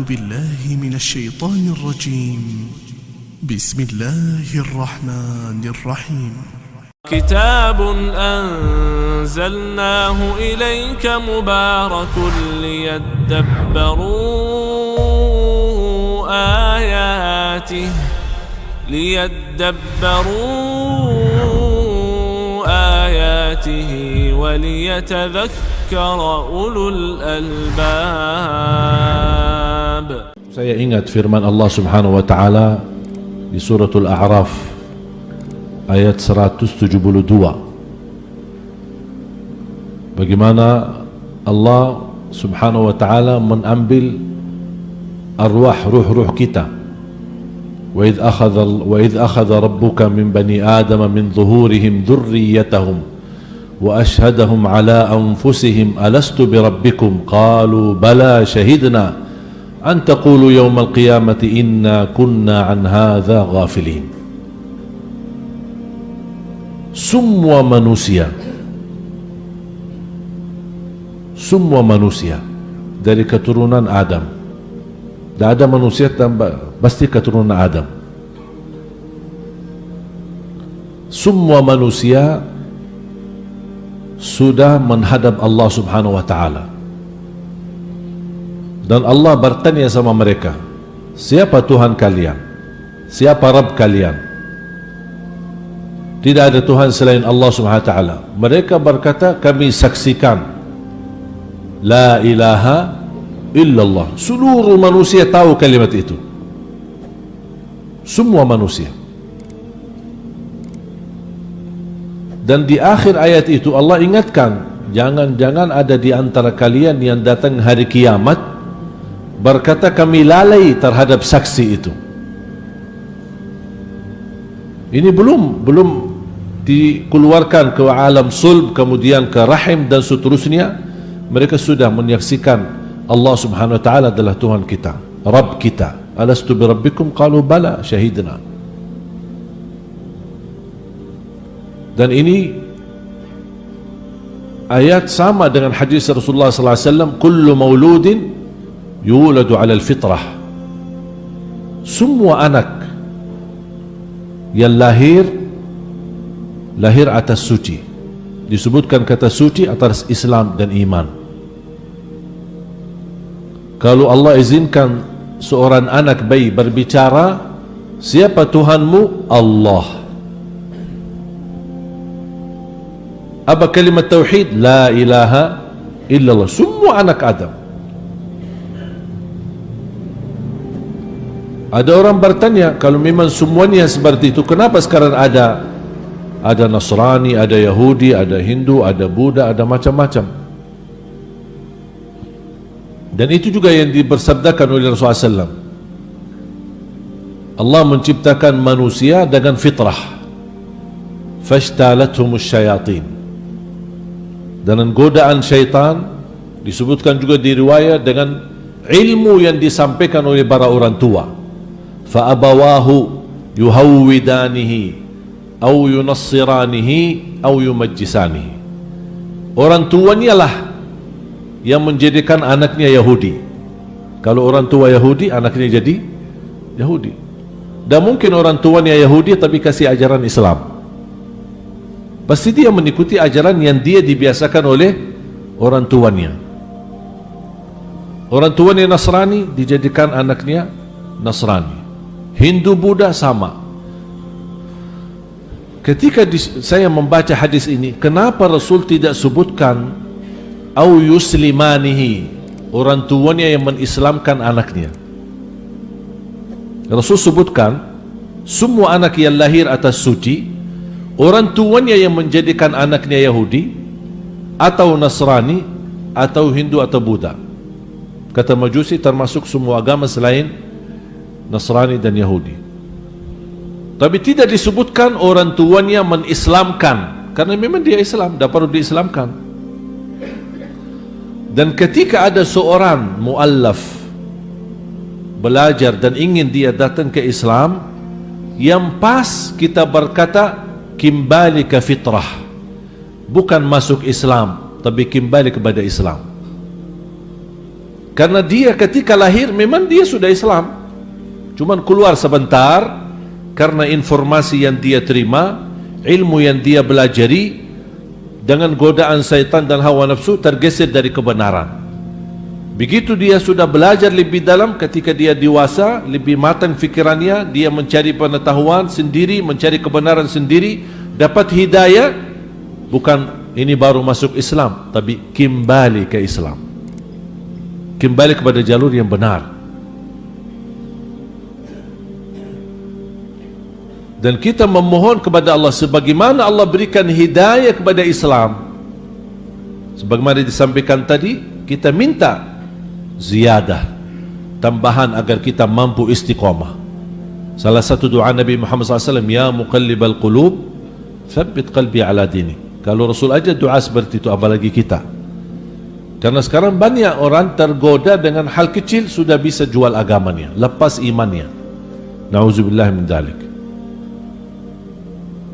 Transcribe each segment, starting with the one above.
أعوذ بالله من الشيطان الرجيم. بسم الله الرحمن الرحيم. كتاب أنزلناه إليك مبارك ليدبروا آياته وليتذكر أولو الألباب. Saya ingat firman Allah Subhanahu wa taala di suratul A'raf ayat 172. Bagaimana Allah Subhanahu wa taala mengambil arwah ruh-ruh kita. Wa idh akhadha rabbuka min bani adama min zuhurihim dhurriyyatahum wa ashhadahum ala anfusihim alastu birabbikum qalu bala shahidna an taqulu yawmal qiyamati inna kunna an hadha ghafilin. Semua manusia dari keturunan Adam. Tidak ada manusia tanpa pasti keturunan Adam. Semua manusia sudah menghadap Allah Subhanahu wa taala. Dan Allah bertanya sama mereka, siapa Tuhan kalian? Siapa Rabb kalian? Tidak ada Tuhan selain Allah Subhanahu wa taala. Mereka berkata, kami saksikan la ilaha illallah. Seluruh manusia tahu kalimat itu. Semua manusia. Dan di akhir ayat itu Allah ingatkan, jangan-jangan ada di antara kalian yang datang hari kiamat berkata kami lalai terhadap saksi itu. Ini belum dikeluarkan ke alam sulb, kemudian ke rahim dan seterusnya. Mereka sudah menyaksikan Allah Subhanahu wa taala adalah Tuhan kita, Rabb kita. Alastu birabbikum qalu bala syahidna. Dan ini ayat sama dengan hadis Rasulullah sallallahu alaihi wasallam, kullu mauludin yuladu 'ala al-fitrah. Semua anak yang lahir atas suci. Disebutkan kata suci atas Islam dan iman. Kalau Allah izinkan seorang anak bayi berbicara, siapa Tuhanmu? Allah. Apa kalimat tauhid? La ilaha illallah. Semua anak Adam. Ada orang bertanya, kalau memang semuanya seperti itu, kenapa sekarang ada Nasrani, ada Yahudi, ada Hindu, ada Buddha, ada macam-macam? Dan itu juga yang dibersabdakan oleh Rasulullah SAW. Allah menciptakan manusia dengan fitrah. Fashtalathumush syayatin. Dengan godaan syaitan, disebutkan juga di riwayat dengan ilmu yang disampaikan oleh para orang tua. Fa'abawahu yuhawwidanihi au yunassiranihi au yumajjisanihi. Orang tuanya lah yang menjadikan anaknya Yahudi. Kalau orang tua Yahudi, anaknya jadi Yahudi. Dan mungkin orang tuanya Yahudi tapi kasih ajaran Islam. Pasti dia mengikuti ajaran yang dia dibiasakan oleh orang tuanya. Orang tuanya Nasrani, dijadikan anaknya Nasrani. Hindu, Buddha sama. Ketika saya membaca hadis ini, kenapa Rasul tidak sebutkan au yuslimanihi, orang tuanya yang mengislamkan anaknya? Rasul sebutkan semua anak yang lahir atas suci, orang tuanya yang menjadikan anaknya Yahudi atau Nasrani atau Hindu atau Buddha. Kata Majusi termasuk semua agama selain Nasrani dan Yahudi. Tapi tidak disebutkan orang tuanya menislamkan, karena memang dia Islam, dah perlu diislamkan. Dan ketika ada seorang muallaf belajar dan ingin dia datang ke Islam, yang pas kita berkata kembali ke fitrah, bukan masuk Islam tapi kembali kepada Islam. Karena dia ketika lahir memang dia sudah Islam, cuman keluar sebentar karena informasi yang dia terima, ilmu yang dia belajari, dengan godaan syaitan dan hawa nafsu tergeser dari kebenaran. Begitu dia sudah belajar lebih dalam, ketika dia dewasa, lebih matang fikirannya, dia mencari pengetahuan sendiri, mencari kebenaran sendiri, dapat hidayah, bukan ini baru masuk Islam, tapi kembali ke Islam, kembali kepada jalur yang benar. Dan kita memohon kepada Allah sebagaimana Allah berikan hidayah kepada Islam, sebagaimana disampaikan tadi, kita minta ziyadah, tambahan agar kita mampu istiqamah. Salah satu doa Nabi Muhammad SAW, ya muqallibal qulub thabbit qalbi ala dini. Kalau Rasul aja doa seperti itu, apalagi kita. Karena sekarang banyak orang tergoda dengan hal kecil sudah bisa jual agamanya, lepas imannya. Na'udzubillah min dzalik.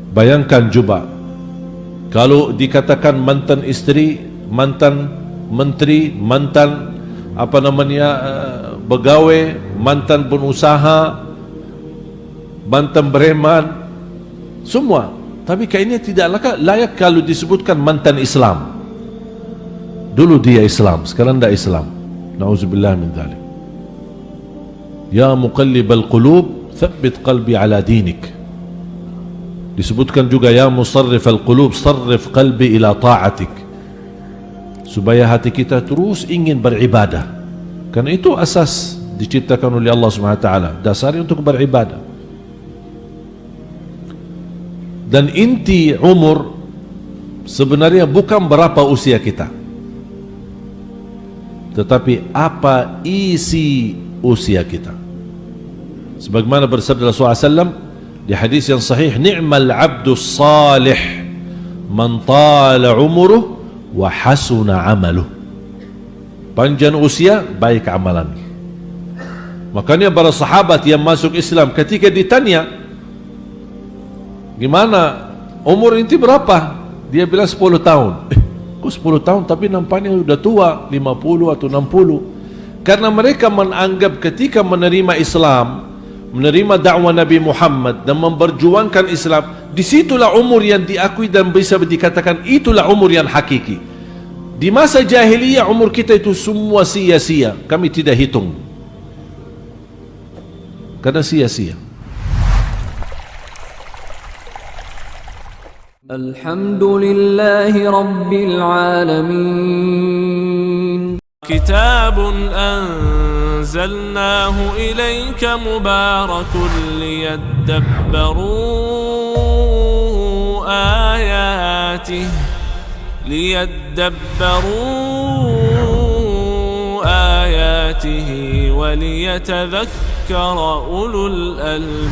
Bayangkan juga kalau dikatakan mantan istri, mantan menteri, mantan pegawai, mantan pengusaha, mantan bereman, semua. Tapi kayaknya tidak layak kalau disebutkan mantan Islam. Dulu dia Islam, sekarang tidak Islam. Na'udzubillah min dzalik. Ya muqallibal qulub thabbit qalbi ala dinik. Disebutkan juga ya musarrifal qulub sarrif qalbi ila ta'atik, supaya hati kita terus ingin beribadah. Karena itu asas diciptakan oleh Allah SWT, dasarnya untuk beribadah. Dan inti umur sebenarnya bukan berapa usia kita, tetapi apa isi usia kita. Sebagaimana bersabda Rasulullah SAW di hadis yang sahih, ni'mal abdus salih man tala umuruh wa hasuna amaluh. Panjang usia, baik amalan. Makanya para sahabat yang masuk Islam ketika ditanya, gimana umur inti berapa? Dia bilang 10 tahun. Kok 10 tahun tapi nampaknya sudah tua, 50 atau 60. Karena mereka menganggap ketika menerima Islam, menerima dakwah Nabi Muhammad dan memperjuangkan Islam, disitulah umur yang diakui dan bisa dikatakan itulah umur yang hakiki. Di masa jahiliyah umur kita itu semua sia-sia, kami tidak hitung karena sia-sia. Alhamdulillahi Rabbil Alamin. كتاب أنزلناه إليك مبارك ليدبروا آياته وليتذكر أولو الألباب.